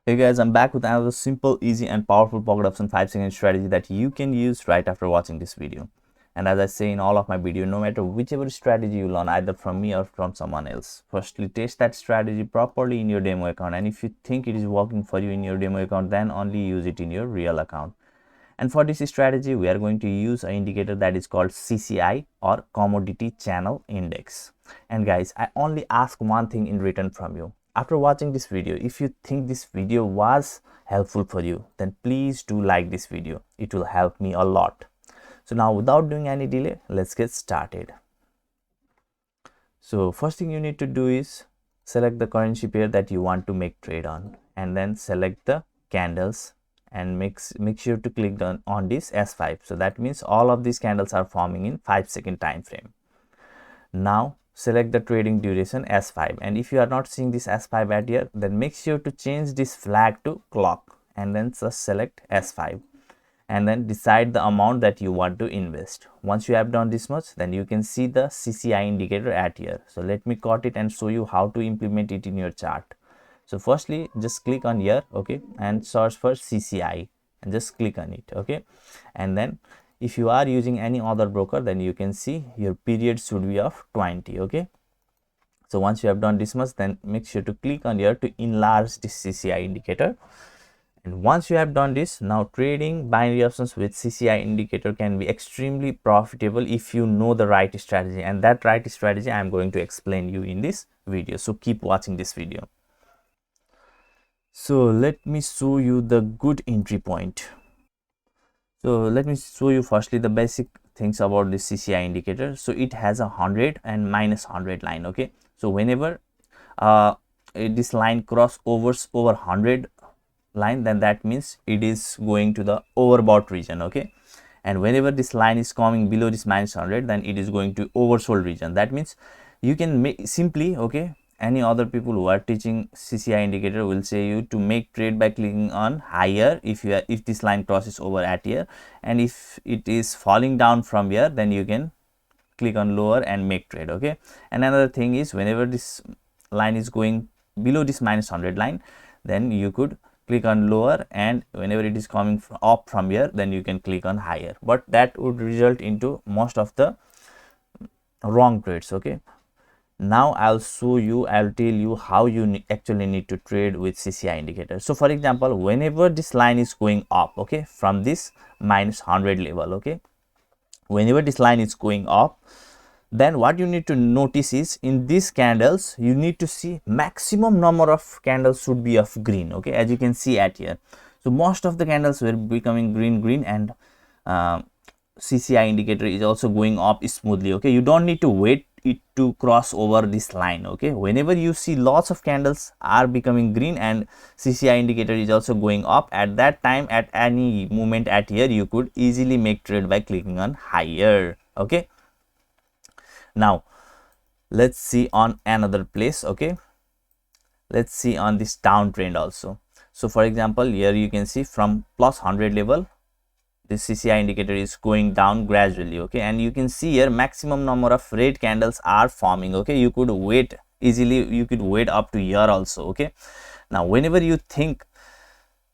Hey guys, I'm back with another simple, easy and powerful pocket option 5-second strategy that you can use right after watching this video. And as I say in all of my video, no matter whichever strategy you learn either from me or from someone else, firstly test that strategy properly in your demo account, and if you think it is working for you in your demo account, then only use it in your real account. And for this strategy, we are going to use an indicator that is called CCI or Commodity Channel Index. And guys, I only ask one thing in return from you. After watching this video, if you think this video was helpful for you, then please do like this video. It will help me a lot. So now without doing any delay, let's get started. So first thing you need to do is select the currency pair that you want to make trade on, and then select the candles and make sure to click on this S5. So that means all of these candles are forming in 5-second time frame. Now select the trading duration S5, and if you are not seeing this S5 at here, then make sure to change this flag to clock and then just select S5 and then decide the amount that you want to invest. Once you have done this much, then you can see the CCI indicator at here. So let me cut it and show you how to implement it in your chart. So firstly, just click on here, okay, and search for CCI and just click on it, okay. And then if you are using any other broker, then you can see your period should be of 20, okay. So once you have done this much, then make sure to click on here to enlarge this CCI indicator. And once you have done this, now trading binary options with CCI indicator can be extremely profitable if you know the right strategy, and that right strategy I am going to explain you in this video. So keep watching this video. So let me show you the good entry point. So let me show you firstly the basic things about this CCI indicator. So it has a 100 and minus 100 line, okay. So whenever this line cross over 100 line, then that means it is going to the overbought region, okay. And whenever this line is coming below this minus 100, then it is going to oversold region. That means you can make simply, okay, any other people who are teaching CCI indicator will say you to make trade by clicking on higher if this line crosses over at here, and if it is falling down from here, then you can click on lower and make trade, okay. And another thing is, whenever this line is going below this minus 100 line, then you could click on lower, and whenever it is coming up from here, then you can click on higher, but that would result into most of the wrong trades, okay. Now I'll show you, I'll tell you how you actually need to trade with CCI indicator. So for example, whenever this line is going up, okay, from this minus 100 level, okay, whenever this line is going up, then what you need to notice is in these candles you need to see maximum number of candles should be of green, okay, as you can see at here. So most of the candles were becoming green, and CCI indicator is also going up smoothly, okay. You don't need to wait it to cross over this line, okay. Whenever you see lots of candles are becoming green and CCI indicator is also going up, at that time, at any moment at here, you could easily make trade by clicking on higher, okay. Now let's see on another place, okay. Let's see on this downtrend also. So for example, here you can see from plus 100 level, this CCI indicator is going down gradually, okay, and you can see here maximum number of red candles are forming, okay. You could wait easily, you could wait up to here also, okay. Now whenever you think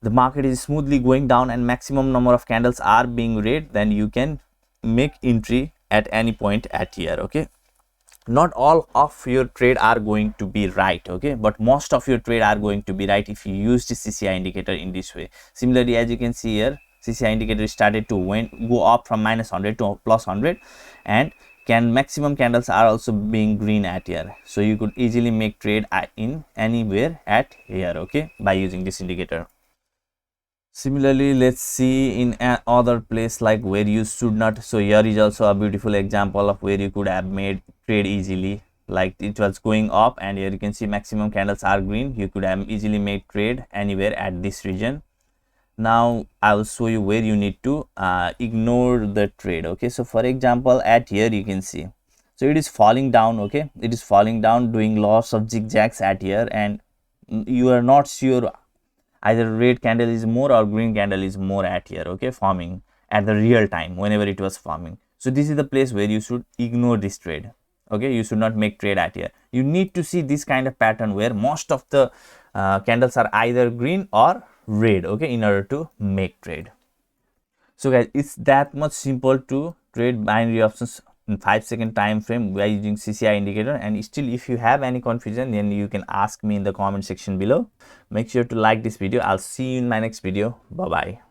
the market is smoothly going down and maximum number of candles are being red, then you can make entry at any point at here, okay. Not all of your trade are going to be right, okay, but most of your trade are going to be right if you use the CCI indicator in this way. Similarly, as you can see here, CCI indicator started to go up from minus 100 to plus 100, and maximum candles are also being green at here, so you could easily make trade in anywhere at here, okay, by using this indicator. Similarly, let's see in other place like where you should not. So here is also a beautiful example of where you could have made trade easily, like it was going up and here you can see maximum candles are green. You could have easily made trade anywhere at this region. Now I will show you where you need to ignore the trade, okay. So for example, at here you can see, so it is falling down, okay, it is falling down, doing lots of zigzags at here, and you are not sure either red candle is more or green candle is more at here, okay, forming at the real time whenever it was forming. So this is the place where you should ignore this trade, okay. You should not make trade at here. You need to see this kind of pattern where most of the candles are either green or red, okay, in order to make trade. So guys, it's that much simple to trade binary options in 5-second time frame by using CCI indicator. And still, if you have any confusion, then you can ask me in the comment section below. Make sure to like this video. I'll see you in my next video. Bye bye.